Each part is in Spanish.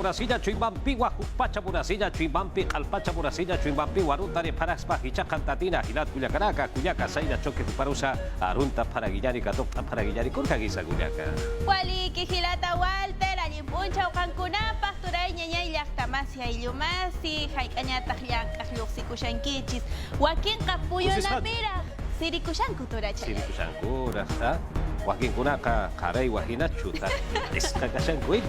murasilla chuimampi wajupacha murasilla chuimampi alpacha murasilla chuimampi waruntari paraspa hicha cantatina hilat culiacaraca culiaca saina choque parusa arunta para guillari catopta para guillari con caguisa culiaca. Wali kihilata Walter alimpuncha ukankuna pasturay ñaña llaqtamasia illumasi hayk'añataq llank'aqlluqsikushankichis wakin qapuyo napira sirikushanku turachay. Sirikushanku ha? Wakin kunaka karay wahinachuta esta kashankuit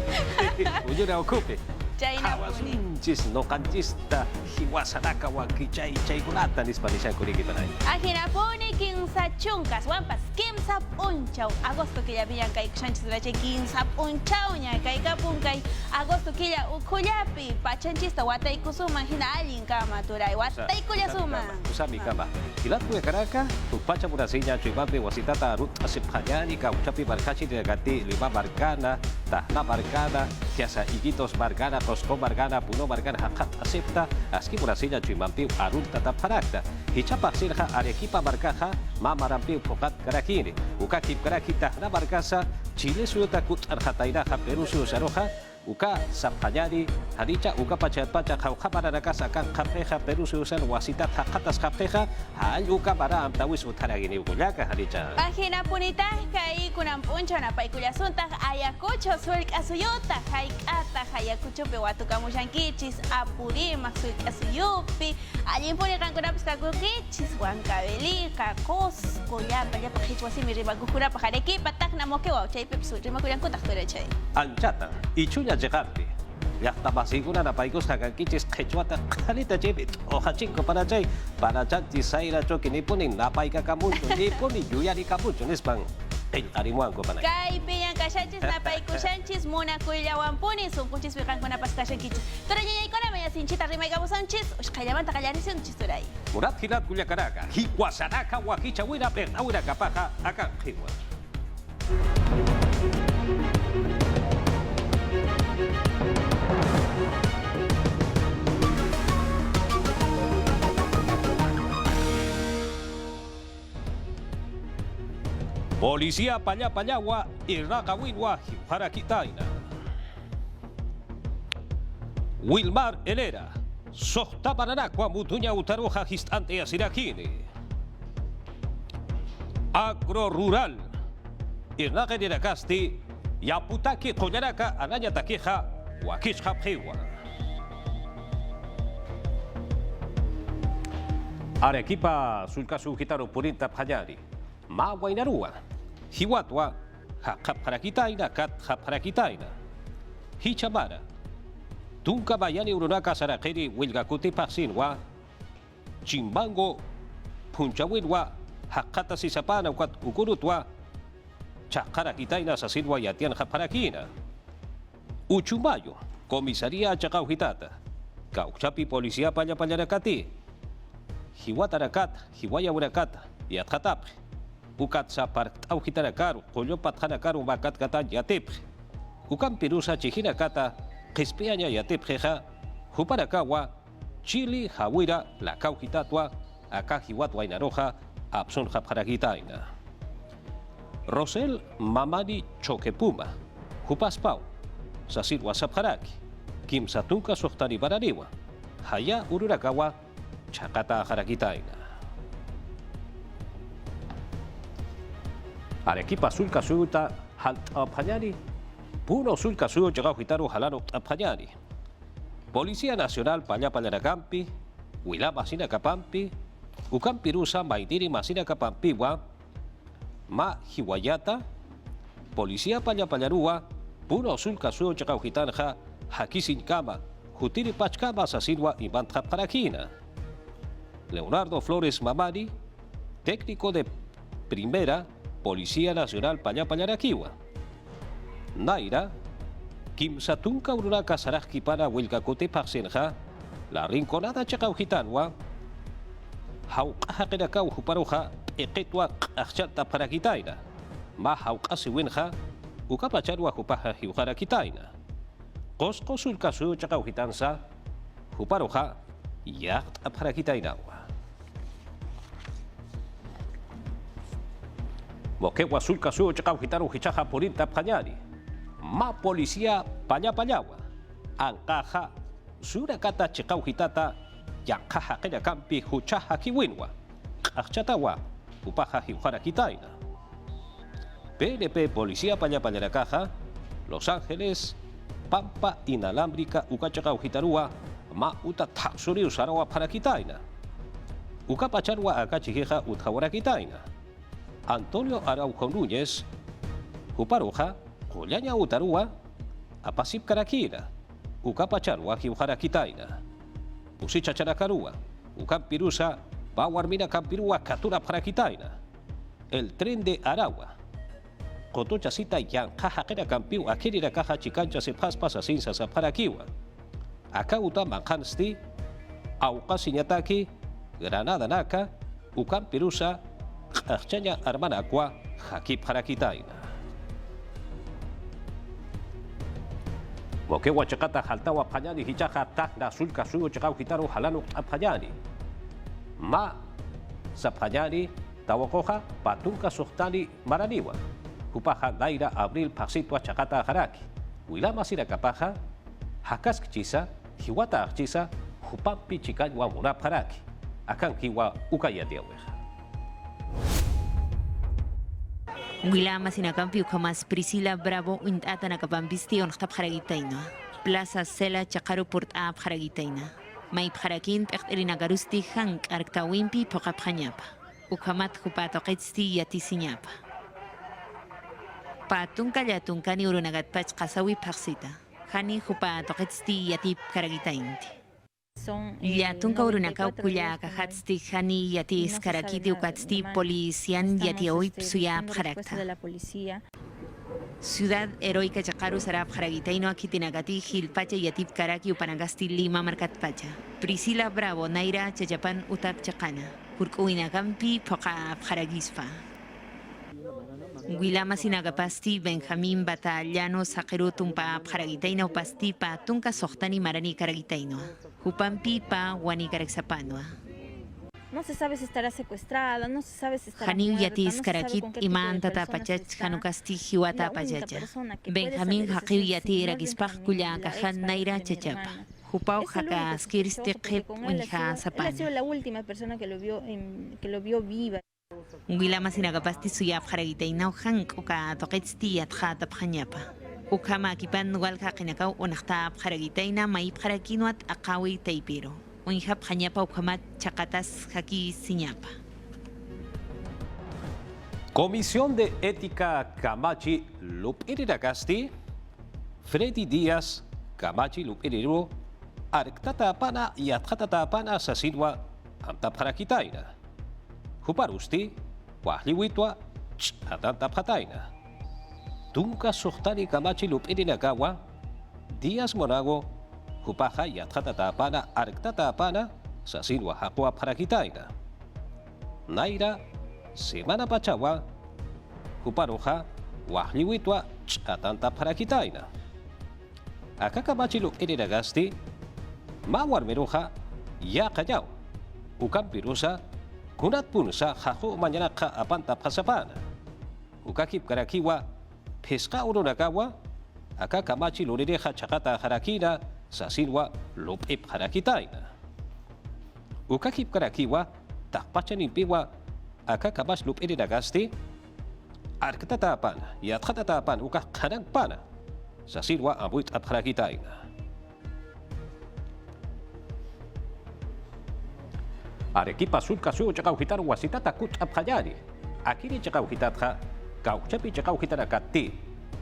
uyura okupe. Hawasunchis no kanchista hiwasanaka wakichay chaykunata nispanishan kuriki panay. Ajinapuni kinsa chunkas wampas kimsa punchaw agosto killa pillan kay kushanchis turachay kinsa punchaw ña kay kapunkay agosto killa ukullapi pachanchista watay kusuman hina allin kama turay watay kullasuma. Usami kama. Hilat kuyakaraka tupacha murasinya chuimampi wasitata arut asipanyani kauchapi barkachi negati lima barkana tahna barkana kiasa igitos barkana Kosko Margana, Puno Margana, Hakat acepta, Aski Murasilla, Chimampi, Arun Tataparakta, Hichapa Sirja, Arequipa Barcaja, Mamarampi, Pocat Karakini, Ukaki Karakita, Nabarcasa, Chile Suta Kut Arjataira, Perú Saroja, Uka Sapanyari, Haricha, Uka Pachapacha, Jaujaparakasa, Kapeja, Perú Susan, Wasita, Hakatas Kapeja, Ayuka Bara, Amtawis Utaragini, Uguyaca, Haricha. Página Punita, Kai Kunampuncha, Napaikuyasunta, Ayacucho, Suelk Asuyota, Haikata, Hayacucho, Pewatuka Mushankichis, Apurima, Suelk Asuyupi, Alimpone Rankunapska Kukichis, Huancabeli, Cacos, Coyapa, Yapajichuasi, Miribagukura, Pajarequipa, Tacnamoquewa, Chaypepsu, Rimacuyankuta, Turechai. Anchata, Ichuña Llegarte. Ya estaba segura na paikos kakichis kechuata kalita jebit o hachinko para chanti saira choki nipunin na paika kamucho nipuni yuyari kamucho nispan el arimuanko panay. Kay piyan kashanchis na paikushanchis muna kuyawampuni sunkuchis wikan kuna paskashankichis. Tura yayay ko na may asinchita rimay kabusanchis ushkayaman takayarisunchis turay. Murat hilat kuliakaraka hiwasanaka wakicha wira perna wira kapaja aka hiwa. Policía Payapayagua y Racawinwa Harakitaina. Wilmar Helera, Sohta Paranacua Mutuña Utaroja Gistante Asirakini. Agro Rural, Irnaga de Casti, Yaputaki Coñaraca, Araña Taqueja, Wakishha Pewa. Arequipa, Sulcasu Gitaro Purinta Payari, Maguainarua. Hiwatwa, Haparakitaina, Kat Haparakitaina. Hichamara. Tunka Bayani Urunaka Sarakeri, Wilgakuti Pasinwa. Chimbango, Punchawinwa, Hakata Sisapana, Ukurutwa. Chakarakitaina, Sasinwa Yatian Haparakina. Uchumayo, Comisaría Chakauhitata. Kauchapi Policía Payapayarakati. Hiwatarakat, Hiwaya Urakata, Yathatap. Ukat sa partau kita nakar, kolyo pathana karu makat kata yatip. Ukam pirusa chihina kata, kispianya yatip heja, huparakawa, chili hawira, la kauhitatwa, akahiwat wainaroja, absun hapharagitaina. Rosel mamani chokepuma, hupaspau, sasir wasapharaki, kim satunka sohtani barariwa, haya ururakawa, chakata haragitaina. Arequipa Sulca Suta, Halt Apanyani, Puno Sulca Su, Chagahitaro Halano Apanyani. Policía Nacional Payapayanacampi, Huilaba Sinacapampi, Ucampirusa, Maitiri Masina Capampiwa, Ma Hiwayata, Policía Payapayarua, Puno Sulca Su, Chagahitanja, Hakisin Kama, Jutiri Pachkama, Sasilwa y Bantaparakina. Leonardo Flores Mamani, técnico de primera, Policía Nacional Payapayaraquiwa. Naira, Kim Satunka Urunaka Sarajki para Wilgacote Paxenja, la Rinconada Chacaujitanwa, Haukajakenakau Juparoja, Equetua Achata Paraquitaina, Ma Haukasiwinja, Ukapacharua Jupaja Hiujarakitaina. Cosco Sulcasu Chacaujitanza, Juparoja, Yacht Paraquitainawa. Moquegua Sulca Su Chacauhitaru Hichaja Purinta Panyari. Ma Policía Payapayagua. angkaha sura kata cekau hitata yang kaha kena kampi hucaha kiwinwa akchatawa upaha hiuhara kitaina. PNP Policía Pañapayarakaja, Los Ángeles, Pampa Inalámbrica Ukachakau Hitarua, Ma Uta Taksuri Usarawa para Kitaina. Ukapacharwa Akachijeja Utawara Kitaina. Antonio Araujo Núñez, Uparoja, Collanya Utarua, Apasip Karakira, Ukapacharwa Hiuhara Kitaina. Usicha Characarua, Ukampirusa, Bawarmina Campirua Katura para Kitaina. El tren de Aragua. Kotocha cita yang kaha kena kampiu akhirnya kaha cikanca se pas asinsa sa parakiwa. Aka uta mankansti auka sinyataki granada naka ukam pirusa akhchanya armana kwa haki parakitaina. Moke wachakata haltawa panyani hijaha tak na sulka suyo chakau hitaru halanu apanyani. Ma sa panyani tawakoha patungka suhtani maraniwa. Kupaha Naira Abril Paksitwa Chakata Haraki. Wilama Sira Kapaha, Hakas Kchisa, Hiwata Archisa, Hupampi Chikanywa Murap Haraki. Akan Kiwa Ukaya Diaweja. Wilama Sinakampi Ukamas Priscila Bravo Untata Nakapampisti on Htap Haragitaina. Plaza Sela Chakaru Port Ab Haragitaina. Maip Harakin Erina Garusti Hank Arktawimpi Pokap Hanyapa. Ukamat Hupato Ketsti Yatisinyapa. Patunka yatunkani urunagat pach kasawi paksita. Hani hupa toketsti yatip karagitainti. Yatunka urunakau kuya kahatsti hani yatis karakiti ukatsti polician yati oip suyap harakta. Ciudad heroica chakaru sarap haragitaino akitinagati hilpacha yatip karaki upanagasti Lima markatpacha. Priscila Bravo Naira chachapan utak chakana. Hurkuinakampi poka haragispa. Wilama Sinagapasti, Benjamín Batallano, Sakeru Tumpa, Paragitaino, Pastipa, Tunca Sohtani Marani Caragitaino, Jupampi, Pa, Wani Carexapanoa. No se sabe si estará secuestrada, no se sabe si estará Janiu muerta, Yatis no se sabe Karakit, con qué tipo de Iman Tata personas Pachach, está. Hanukasti, Hiwata La única Pachacha. persona que puede Benjamín saber Hakil eso es Yati si no es Ragispach, Benjamín, Kuya, la Kahan expareja Naira de mi Chachapa. hermana. Jupau Es el único Haka, Skirsti sospechoso, porque Kip, con él Unha él ha Sapana. sido la última persona que lo vio viva. Wilama Sinagapasti Suyap Haragitaino, Hank, Uka Toketsti, Athat Hanyapa. Ukama Kipan Walka Kinakau, Unachtab Haragitaina, Maip Harakinuat, Akawi Taipiro. Unhap Hanyapa, Ukamat Chakatas, Haki Sinyapa. Comisión de Ética Camachi Lupiragasti, Freddy Díaz Camachi Lupiriru, Arktata Apana y Athatata Apana Sasidwa Amtapharakitaina. Huparusti, Wahliwitwa, Atantapataina. Tunka Sohtani Camachi Lupiragawa, Díaz Monago, Hupaja y Athatata Apana, Arktata Apana, Sasidwa Hapua Parakitaina. Naira, Semana Pachawa, Huparoja, Wahliwitwa, Atanta Parakitaina. Akakamachilu Eriragasti, Mawar Meroja, Ya Kayao, Ukampirusa, Kunat Punsa, Jajo Mañanaka Apanta Pasapana, Ukakip Karakiwa, Pesca Urunagawa, Akakamachi Lureja Chakata Harakina, Sasilwa, Lupip Harakitaina. Ukakip Karakiwa, Takpachanimpiwa, Akakamas Lup Eriragasti, Arktatapan, Yathatatapan, Ukakanang Pana, Sasilwa Abuit Apharakitaina. Arequipa Sulka Suyo Chakauhitar Wasitata Kut Abhayari, Akiri Chakauhitatha, Kauchapi Chakauhitarakati,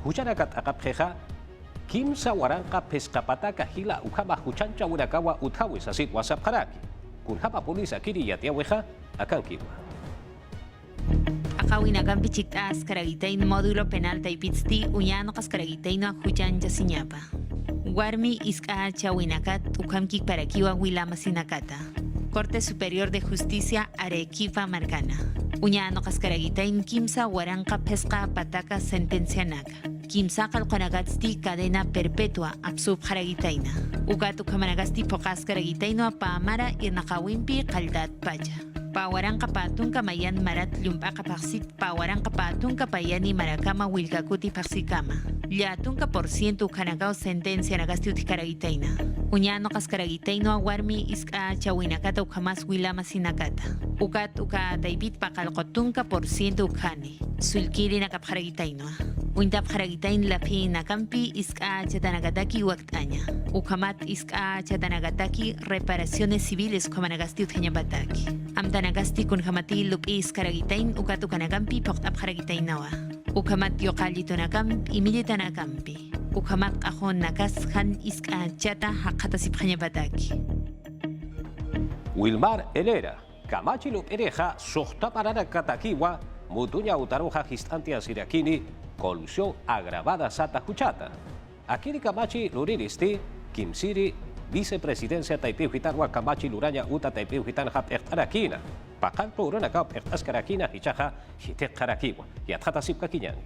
Hucharakat Akapjeja, Kimsa Waranka Pescapataka Hila Ukama Huchancha Urakawa Utawi Sasit Wasapharaki, Kunhapa Polisa Kiri Yatiaweja, Akankiwa. Akawinagan pichiktas Karagitaino módulo penal taipitsti uñano kaskaragitaino huchan yasiñapa. Warmi iska chawinakat ukamkik parakiwa Wilama Sinakata. Corte Superior de Justicia Arequipa Marcana. Uñano kaskaragitaino kimsa waranka pesca pataka sentencia naka. Kimsa kalqanagatsti cadena perpetua absub haragitaina. Ugatu kamanagasti pokas karagitaino pa amara irnakawimpi kaldat pacha. Pawarang kapatong kamayan marat lumpaka paksit pawarang kapatong kapayani marakama wilkakuti paksikama. Llatunka por ciento ukanakao sentencia nagasti utikaragitaina. Uñano kaskaragitaino warmi iska chawinakata ukamas wilama sinakata. Ukat uka taipit pakalkotunka por ciento ukani. Sulkiri nakapharagitaino. Uintap haragitain lapi nakampi iska chatanagataki waktaña. Ukamat iska chatanagataki reparaciones civiles ukamanagasti utjañabataki. Amtanagasti kunhamati lupi iskaragitain ukat ukanakampi poktap haragitainawa. Ukamat yoqallitonakampi imilitanakampi. Ukamat qahon nakas han iska chata haqatasipjañabataki. Wilmar Helera, Camachi Lupereja, Sohtaparara Katakiwa, Mutuña Utaroja Gistantia Siriakini, colusión agravada Sata Juchata. Akiri Camachi Luriristi, Kimsiri, vicepresidencia Taipei Hitarwa Camachi Luraña Uta Taipei Hitan Hap Arakina. Pakal Puruna Kap Askarakina Hichaja, Hitek Karakiwa, Yatata Sipkakiñani.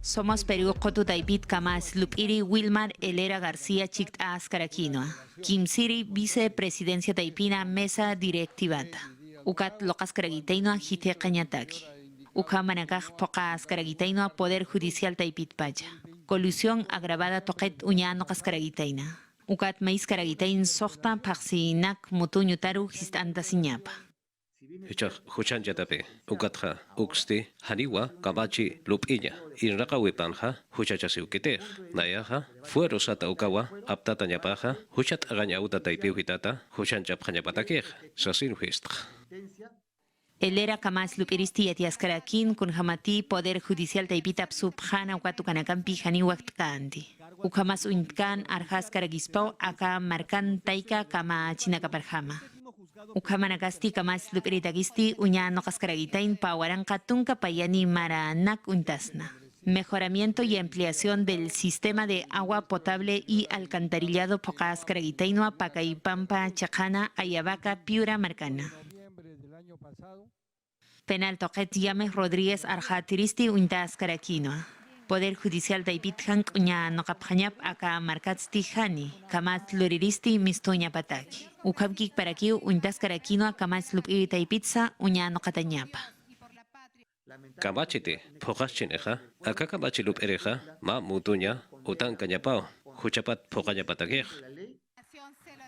Somos Perú Kotu Taipit Kamas Lupiri Wilmar Helera García Chict Askarakinoa. Kimsiri vicepresidencia Taipina Mesa Directivata. Ukat Locas Karagitaino Hite Cañataki. Uka Manakaj Poca Askaragitaino Poder Judicial Taipit Paya. Colusión agravada Toquet Uñano Cascaragitaina. Ukat Mais Karagitain Sohta Paxinak Mutuñutaru Histanta Siñapa. Hichak Huchan Jatape, Ukatha, Uxti, Haniwa, Camachi, Lupiña, Inraka Wipanja, Huchachasi Ukete, Nayaja, Fuero Sata Ukawa, Aptata Ñapaja, Huchat Agaña Uta Taipei Hitata, Huchan Japjañapatakej, Sasin Histra. Helera Kamas Lupiristi Etiaskarakin kun Hamati Poder Judicial Taipitap Subhana Ukatukanacampi Hani Waktkandi. Ukamas Uintkan Arjas Karagispau Aka Markan Taika Kama Chinakaparjama. Ukamanagasti Kamas Lupiritagisti Uñano Kaskaragitain Pawaranka Tunka Payani Maranak Untasna. Mejoramiento y ampliación del sistema de agua potable y alcantarillado Pocas Karagitainoa Pacaipampa Chacana Ayabaca Piura Marcana. Penal Toquet Yames Rodríguez Arjatiristi Untas Karakinoa. Poder Judicial Taipitjan Uña Nokapjañap Aka Markatsti Hani, Kamat Luriristi Mistoña Pataki. Ukabkik Parakiu Untas Karakinoa Kamat Lupiri Taipitza Uña Nokatañapa. Kamachite, Pokachineja, Aka Kamachi Lupereja, Ma Mutuña, Utan Cañapao, Huchapat Pokañapatakej.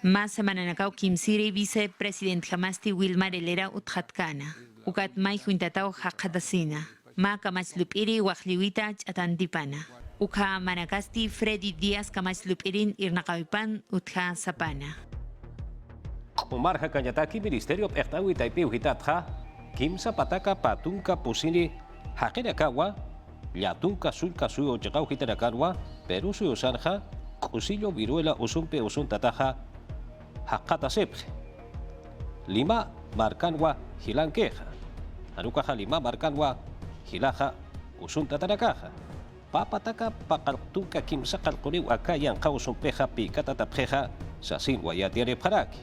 Más semananakau Kimsiri vicepresidente Jamasti Wilmar Helera Utjatkana. Ukat Mai Juntatao Hakadasina. Ma Kamach Lupiri Wajliwita Atantipana. Uka Manakasti Freddy Díaz Kamach Lupirin Irnakawipan Utja Sapana. Umar Hakanyataki Ministerio Pertawi Taipei Hitatja, Kimsa Pataka Patunka Pusini, Hakerakawa, Yatunka Sulka Suyo Chakau Hitarakarwa, Perú Suyo Sanja, Cusillo Viruela Usumpe Usuntataja, Hakata Sepje. Lima Marcanwa Hilanqueja. Anukaja Lima Marcanwa Hilaja Usuntatarakaja. Papataka Pakaltunka Kimsa Kalkuniw Akayan Kausumpeja Pikatatapjeja Sasin Wayatiare Paraki.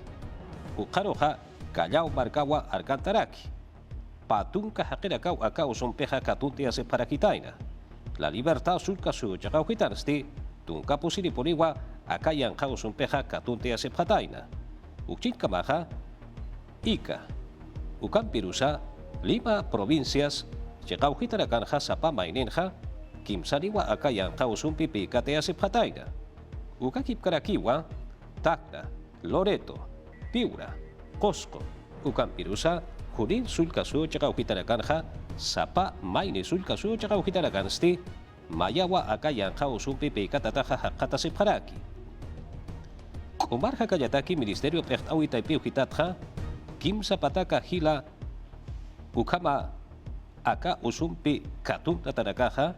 Ukaroja Callao Marcawa Arcantaraki. Patunka Hakirakau Akausumpeja Katuntia Separakitaina. La libertad Sulka Su Chakau Hitarsti, Tunka Pusiriponiwa Akayan Kausumpeja Katuntia Sepataina. Uchinkamaja Ica, Ucampirusa, Lima provincias, Chekau Hitaracanja Sapama Inenja, Kimsaniwa Akayan Kausumpi Picatea Sepataina, Ucakip Karakiwa, Tacna, Loreto, Piura, Cosco, Ucampirusa, Junin Sulcasu Chekau Hitaracanja, Sapa Maine Sulcasu Chekau Hitaracansti, Mayawa Akayan Kausumpi Picatataja Hakata Separaki. Umar Hakayataki Ministerio Pertawi Taipei Hitatja, Kimsa Pataka Hila Ukama Aka Usumpi Katun Tatarakaja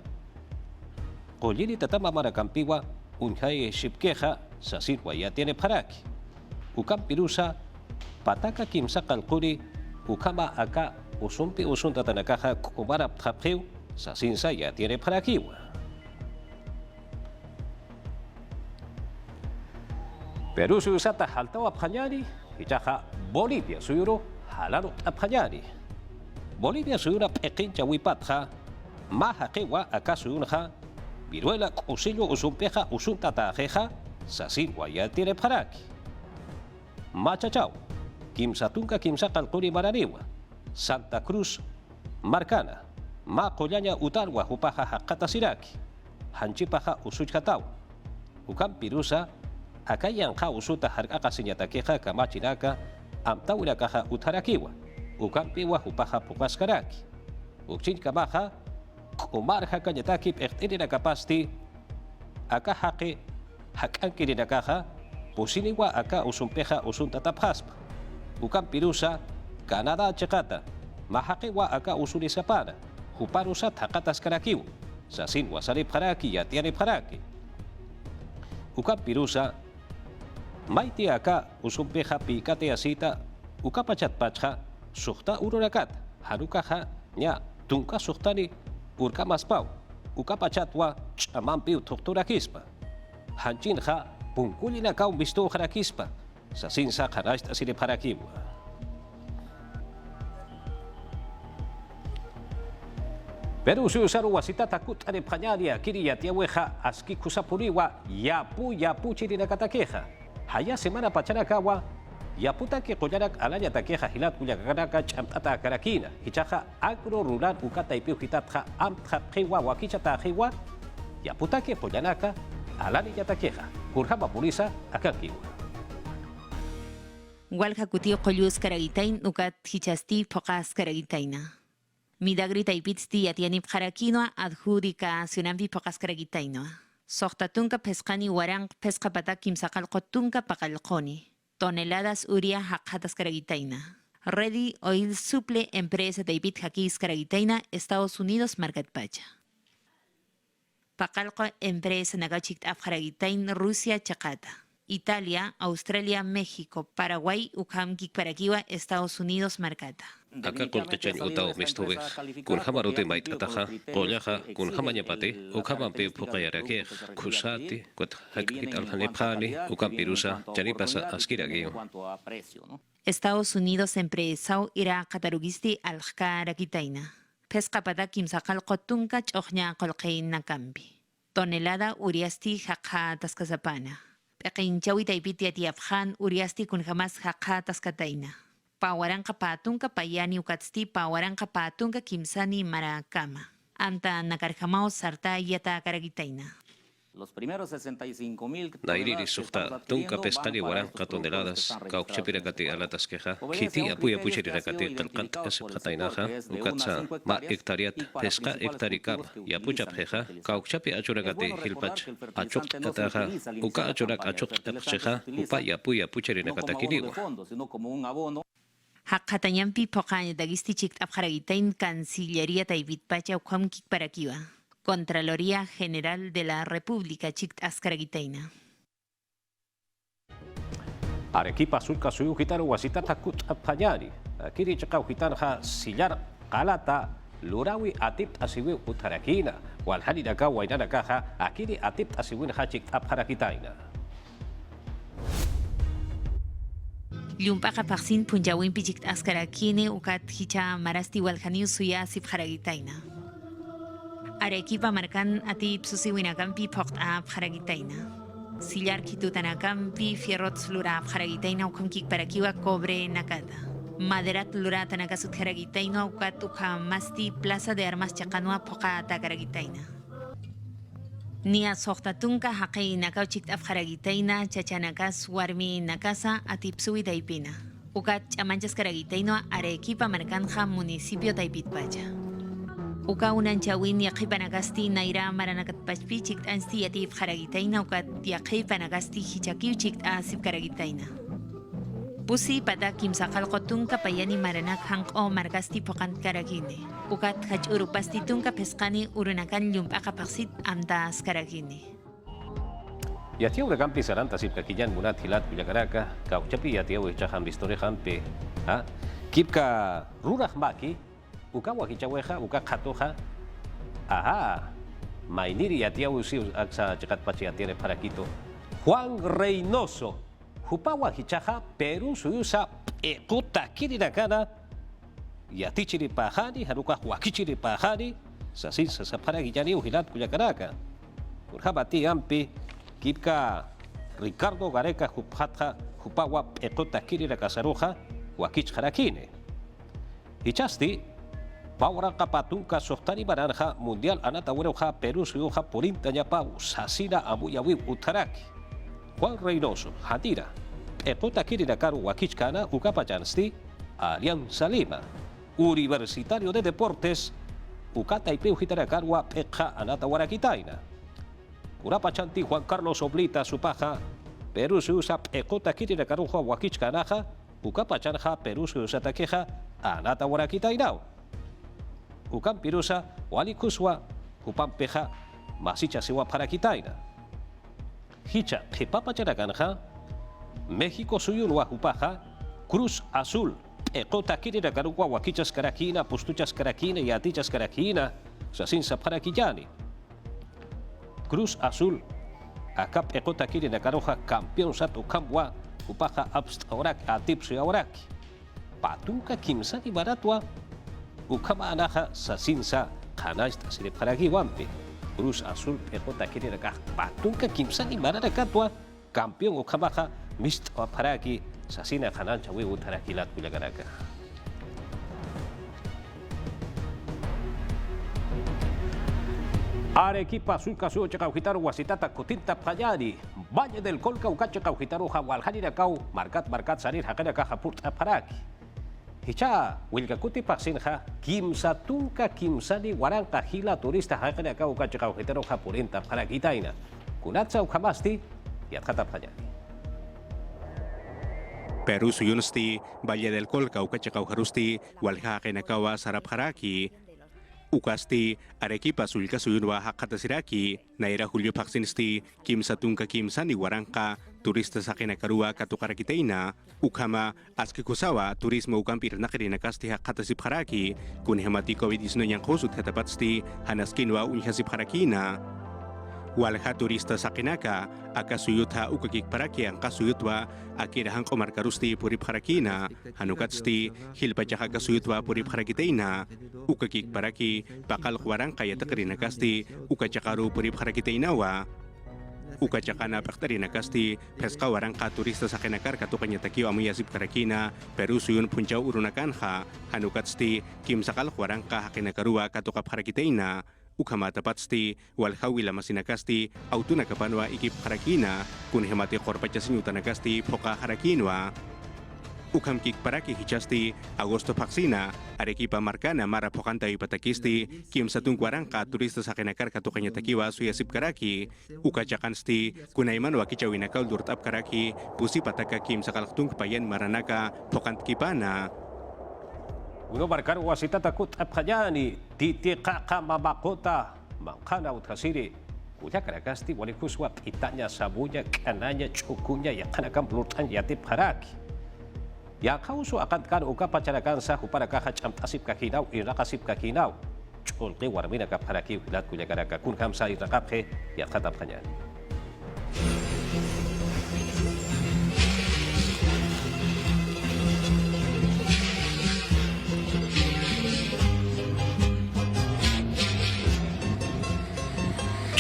Collini Tatama Marakampiwa Unjai Shipkeja Sasin Wayatiene Paraki Ukampirusa Pataka Kimsa Kalkuri Ukama Aka Usumpi Usuntatanakaja Kumara Ptapeu Sasin Sayatiene Parakiwa. Perú Suyusata Haltao Apjañani Hichaja Bolivia Suyuro Halaro Apjañani. Bolivia Suyura Pequincha Wipatja Maja Kewa Akasuyunja Viruela Cusillo Usumpeja Usuntatajeja Sasin Wayatire Paraki. Machachao Kimsatunka Kimsa Kalkuri Maraniwa Santa Cruz Marcana Ma Collaña Utarwa Jupaja Hakata Siraki. hanchipaja usuchkataw. Ukam pirusa akayanqa usuta harqaqa siñatakiqa kamachinaka amtawirakaja utharakiwa. Ukam piwa hupaja puqaskaraki. Ukchinkamaja kumarja kañataki p'eqt'irinakapasti aka haqi hak'ankirinakaja pusiniwa aka usunpeja usuntatapjaspa. Ukam pirusa Canada chekata mahaqiwa aka usunisapana huparusa thaqataskarakiwa sasin wasari pharaki yatiani pharaki. Ukam pirusa maiti aka usunpeja pikate asita ukapachatpachja suqta ururakata harukaja ña tunka suqtani urkamaspau ukapachatwa ch'amanpi utuqturakispa hanchinja punkullinakaw mistuqrakispa sasinsa qarashta siriparakiwa. Pero usaru wasita takut ane panyania kiri yatiaweja aski kusapuriwa yapu chirinakatakeja haya semana pachanakawa yaputa que koyarak alanya takeja hilat kuyakaraka chamtata karakina hichaja agro rural ukata ipiu hitatja amtja jewa wakichata jewa yaputa que poyanaka alani yatakeja kurjama purisa akankiwa. Walja kutiu qollus karagitain ukat hichasti poqas karagitaina. Midagri taipitsti yatiani pjarakinoa adjudica sionampi poqas karagitainoa. Soqtatunka pesqani warang pesqapata kimsaqalqotunka paqalqoni. Toneladas uria haqatas karagitaina. Ready Oil Suple empresa taipit hakis karagitaina Estados Unidos markatpacha. Paqalqo empresa nagachik afjaragitain Rusia chaqata. Italia, Australia, México, Paraguay, Ukamkik Parakiwa, Estados Unidos markata. Acá con Kechan Utao Mistove, con Hamarote Mait Ataja, Olaja, con Hamanyapate, Ukamampe Pukayarake, Kusati, Kot Hakit Alhanepani, Ukampirusa, Janipasa Askiragio. Estados Unidos empresao ira Katarugisti Alkarakitaina. Pescapata Kimsakal Kotunka Chochnya Kolkein Nakambi. Tonelada Uriasti Haka Taskazapana. Pekinchawi taipiti atiafjan uriasti kun jamás haka taskataina. Pawaranka patunka payani ukatsti pawaranka patunka kimsani marakama. Anta nakarjamao sarta yata karagitaina. Los primeros 65,000 Nairiri suhta tunka pescani waranka toneladas kauchapiragati alataskeja kiti apuya puchiriragati qalqant asipqatainaja ukatsa ma hektariat pesca hektarikam yapuchapjeja kauchapi achuragati hilpach achuqtataja uka achurak achuqtapjeja upa yapuya puchirinagatakiniwa. Hakatanyampi pokaña dagisti chikt abjaragitain Cancillería taibitpacha ukamkik parakiwa. Contraloría General de la República Chikt Askaragitaina. Arequipa sulka suyu gitano wasita takut apanyani. Kiri chakau gitanha sillar qalata lurawi atip asiwi utarakina. Walhani naka wainana kaha akiri atip asiwin hachik apharakitaina. Lyumpaka paksin punjawin pichikt askarakine ukat hicha marasti walhani suya sipharagitaina. Arequipa marcan atip susiwinakampi poqta pharagitaina. Sillar kitutanakampi fierrots lura pharagitaina ukamkik parakiwa cobre nakata. Maderat lura tanakasut haragitaina ukat ukamasti plaza de armas chakanua poqa takaragitaina. Nia soqtatunka haqi nakauchik afharagitaina chachanakas warmi nakasa atip suwi taipina. Ukat chamanchas karagitaino Arequipa marcanja municipio taipitpacha. Uka unanchawin yaqipanagasti naira maranakatpachpi chikt ansti yatif haragitaina ukat yaqipanagasti hichakiw chikt asip karagitaina. Pusi pada kimsaqal qotunka payani maranak hanqo margasti poqant karagine. Ukat hach urupasti tunka pesqani urunakan llump'aqa paqsit amtas karagine. Yatiaw ragampi saranta sipkakiyan munat hilat kuyakaraka kauchapi yatiaw ichahan bistorehampe kipka ruraj maki uka wakichaweja uka khatoja aha mainiri yatiaw usi aksa chakatpachi yatiare parakito Juan Reynoso hupa wakichaja Peru suyusa ekuta kirirakana yatichiri pahani haruka wakichiri pahani sasin sasaparagiyani uhilat kuyakaraka urhabati ampi kipka Ricardo Gareca huphatja hupawa ekuta kirirakasaruja wakich harakine hichasti Paura kapatuka sohtani baranja mundial anata ha Perú suyuja porintanya pau sasina amuyawi utaraki. Juan Reynoso, Hadira, Ekota Kirinakaru Wakichkana, Ukapajansti, Alianza Lima, Universitario de Deportes, Ukata Ipeu Hitarakarwa, Pekha Anata Warakitaina. Urapachanti Juan Carlos Oblita Supaja, Perú Susa, Ekota Kirinakaru Wakichkanaja, Ukapachanja, Perú Susa Takeja, Anata Warakitainao. Ukam Pirusa, Walikuswa, Upampeja, Masicha Siwa Parakitaina. Hicha, Jepapa Charaganja, México Suyunwa Hupaja, Cruz Azul, Ekota Kirina Garugua, Wakichas Karakina, Pustuchas Karakina y Atichas Karakina, Sasinsa Parakillani. Cruz Azul, Akap Ekota Kirina Garuja, campeón Satu Kambwa, Hupaja Abstaurak, Atipsu Auraki. Patunka Kimsani Baratua, Ukama Anaja, Sasinsa, Kanajta Sire Paragiwampi. Cruz Azul, Ekota Kirina Gah, Patunka Kimsani Barakatwa, campeón Ukamaja, Mist Paraki, Sasina Hanancha, we would Harakilat Villagaraka. Arequipa, Sulcasu, Chacauhitaru, Wasitata, Cotinta, Payari, Valle del Colca, Ucacha, Cauhitaru, Jagualhanira Kau, Marcat, Sanir, Hakana, Japurt, Aparaki. Hicha, Wilkakuti Pasinja, Kimsatunka, Kimsani, Waranka, Hila, Turista, Hakana, Ucacha, Cauhitaru, Japurenta, Parakitaina, Kunatsa, Ukamasti, y Atkata Payari. Perú Suyunsti, Valle del Colca, Ucachacaujarusti, Walhakenakawa, Sarabharaki, Ukasti, Arequipa, Sulca Suyunwa, Hakatasiraki, Naira Julio Paxinsti, Kim Satunka Kim Sani Waranka, Turista Sakenakarua, Katukarakiteina, Ukama, Askikusawa, Turismo Ukampir Nakirinakasti, Hakatasipharaki, Kunhemati COVID-19 yang khusut Hetapatsti, Hanaskinwa, Unhasipharakina, Walha turista sakinaka, akasuyutha ukakik paraki ang kasuyutwa, akirahang komarkarusti purip harakina, hanukatsti, hilpachaka kasuyutwa purip harakiteina, ukakik paraki, bakal kuwarang kaya takarinakasti, ukachakaru purip harakiteinawa, ukachakana paktarinakasti, peska warang ka turista sakinakar katukanya takiw amuyasip karakina, Peru suyun puncaw urunakanha, hanukatsti, kim sakal kuwarang ka hakinakaruwa katukap harakiteina, Ukamata patsti, walhawila masinakasti, autuna kapanwa ikip harakina, kunhemati korpacha sinyutanakasti, poka harakinwa. Ukamkik paraki hichasti, Agosto Paksina, Arequipa Marcana, Mara Pokanta ipatakisti, Kim Satung Warangka, turista sa kinakar katukanya takiwa, suyasip karaki, Ukachakansti, kunaiman wakichawinakaw durtap karaki, pusi pataka Kim sakalaktung payan maranaka, Pokantkipana. Uno marcar wasita takut apkayani, titi kaka mamakota, mangkana utkasiri, kuya karakasti walikuswa itanya sabunya, kananya, cukunya, ya kanakam pelutan yatip haraki. Ya kausu akan kan uka pacarakan sa hupara kahach amtasip kakinaw, irakasip kakinaw. Chulke warmina kap haraki, wilat kuya karaka, kun kamsa irakaphe, ya katap kanyani.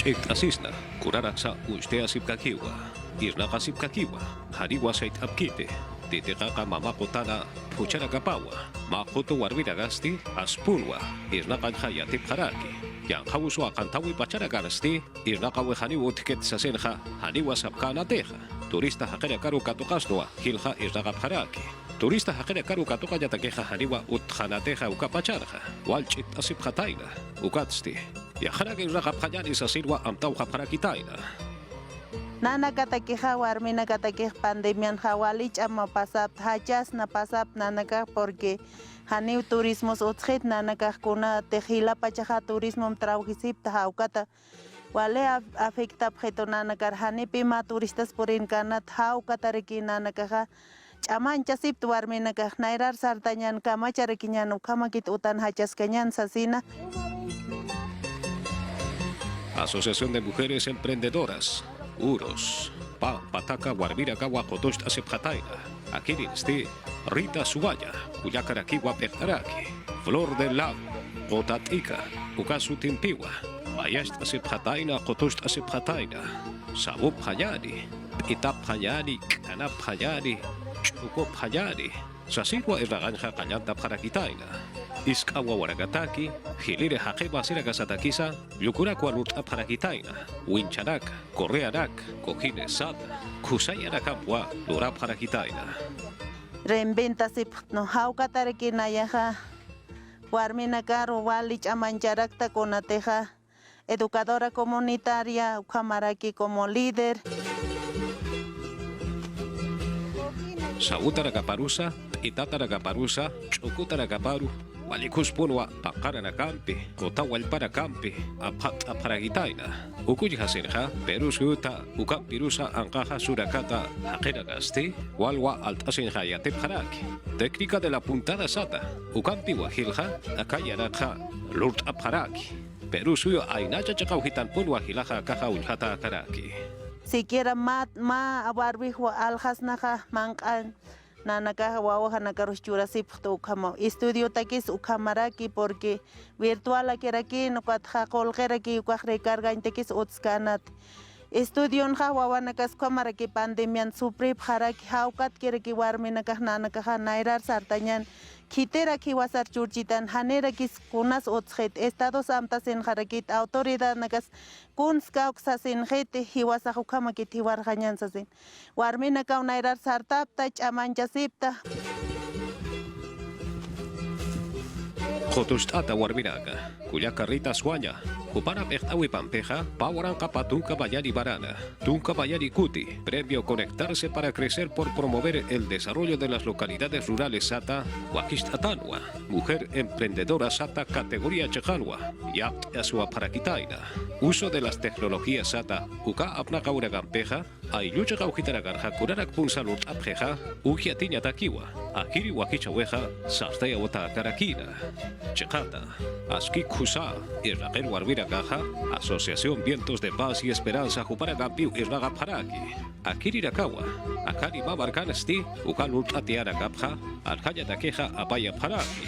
Cek asisna, kurara sa ustea sipkakiwa, irnaka sipkakiwa, hariwa sait apkite, titikaka mamakotana, puchara kapawa, makoto warviragasti, aspulwa, irnakan hayatip haraki, yang hawuso akan tawi pacara garasti, irnaka wehaniwo tiket sasenha, haniwa sapkana teha, turista hakere karu katukasnoa, hilha irnakap haraki. Turista hakere karu katuka yatakeha haniwa uthanateha ukapacharha, walchit asipkataina, ukatsti. Ya haragi rakap kanyani sa silwa amtaw kaparakitaina. Nana katakiha warmina katakih pandemian hawalich ama pasap hachas na pasap nanaka porque haniw turismos utskit nanaka kuna tejila pachaha turismo traujisip tahaukata wale afecta objeto nanakar hanipi ma turistas purin kanat haukata reki nanaka chamancha sip warmina kah nairar sartanyan kamacharekinyan ukamakit utan hachas kanyan sasina. Asociación de Mujeres Emprendedoras, UROS, Pataca, Guarmiraca, Huacotost, Asepjataina, Akirinsti, Rita Suaya, Uyacaraquiwa, Pectaraki, Flor del Lago, Otatica, Ucasu Timpiwa, Mayast Asepjataina, Cotost Asepjataina, Sabub Hayani, Itap Hayani, Kanap Hayani, Chukop Hayani, Sasigua Erraganja Callanta Parakitaina, Iskawa waragataki, hilire haqeba siragasatakisa, yukurakwa lut apharakitaina, winchanak, correanak, cojine sata, kusayanakamwa, lurap harakitaina. Reinventa sip no haukatariki nayaja warmina caro walich amancharakta conateja educadora comunitaria ukamaraki como líder. Sautaragaparusa, itataragaparusa, chukutaragaparu, walikuspunwa, pakaranakampi, kotawalparakampi, aparagitaina. Ukujhasinja, perusuta, ukapirusa, ankaja surakata, hakeragasti, walwa altasinja yatepharaki. Técnica de la puntada sata, ukampi wahilja, akayaraja, lurt aparaki. Perusuyo ainacha chakauhitan punwa hilaja kaja uljata akaraki. Siquiera ma abarbijo aljas naja mankan nanaka wawaja nakarushura sipto ukamo estudio takis ukamaraki porque virtual akeraki no katja kolgeraki ukaj recarga intekis utskanat estudio nja wawanakas kamaraki pandemian suprip haraki haukat kereki warmi nakaj nanaka nairar sartañan kitera kiwasar churchitan hanera kis kunas otsjet estados amtas en jarakit autoridad nakas kunska oksasin jete hiwasa hukama kitiwar ganyansasin warmina kaunairar sartapta chamanchasipta Jotustata warminaga, cuya carrita suaña, Kupana pechtawi pampeja, pawaran kapatunka bayani barana, tunka bayani kuti, premio conectarse para crecer por promover el desarrollo de las localidades rurales Sata, Wakistatanwa, mujer emprendedora Sata categoría Chejanwa, Yapt Asua Parakitaina, uso de las tecnologías Sata, Uka apnaka uragampeja, Ayucha Gaujitaragarja, Kurarak Punsalut Abjeja, Ukiatiña Takiwa, Akiri Wakichaweja, Sartea Wata Karakina, Chejata, Aski Kusa, Irraquel Warbira Caja, Asociación Vientos de Paz y Esperanza Juparagampiu Irragaparaki, Akiri Rakawa, Akari Babarkanesti, Ukalut Atiara Gapja, Alhaya Takeja Apaya Paraki.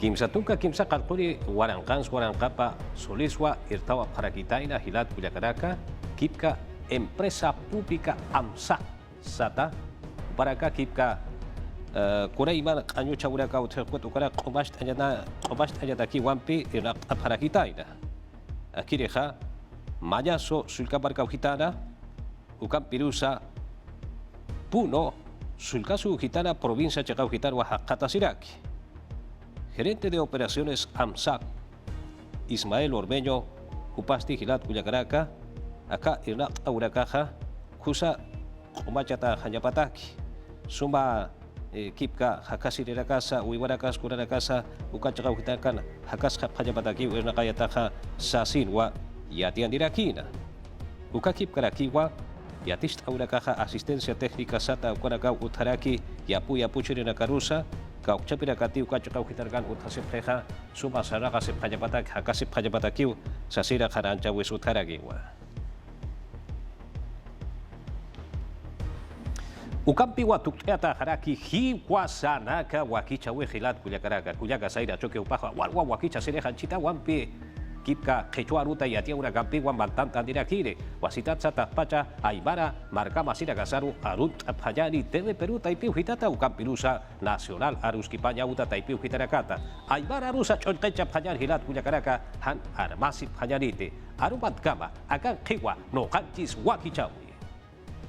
Kimsatunka kimsa kalkuri warankans warankapa soliswa irtawa parakitaina hilat Cuyacaraka kipka empresa pública AMSA sata paraka kipka kuraiman anyu chawraka utherkwet ukara qobash ajana ki wampi iraq parakitaina akireja mayaso sulka barka ujitana ukam pirusa puno sulka su ujitana provincia chaka ujitar Oaxaca Siraki. Gerente de operaciones AMSAC, Ismael Ormeño, Upasti Gilat Cuyacaraka, acá Irnak Auracaja, Kusa Komachata Hanyapataki, Suma Kipka, Hakasi de la Casa, Uibarakas, Kuranakasa, Ukachaka Hitakan, Hakas Hanyapataki, Irnakayataja, Sasinwa, Yatian Dirakina, Ukakipkarakiwa, Yatist Auracaja, Asistencia Técnica Sata, Ukanaka Utaraki, Yapuya Puchirinakarusa, Kauchapira Katiu Kachakau Hitargan Utasipleja, Suma Saraga Sepayapatak, Hakasip Hayapatakiu, Sasira Harancha Wisutaragiwa. Ukampi Watukiata Haraki, Hiwasanaka, Wakicha Wihilat, Cuyacaraka, Cuyaga Saira, Choque Upaja, Walwa Wakicha Sereja, Chita Wampi. Kipka Quechua Ruta y Atiaura Gampiwan Bantanta Dirakire, Wasitat Satapacha, Aymara, Marcama Siragasaru, Arut Payani, Teve Peruta y Piujitata, Ucampirusa, Nacional Aruskipaña Uta y Piujitarakata, Aymara Rusa Chontecha Payan Hilat Cuyacaraka, Han Armasi Payanite, Arumat Gama, Akan Kiwa, no Kanchis Wakichawi.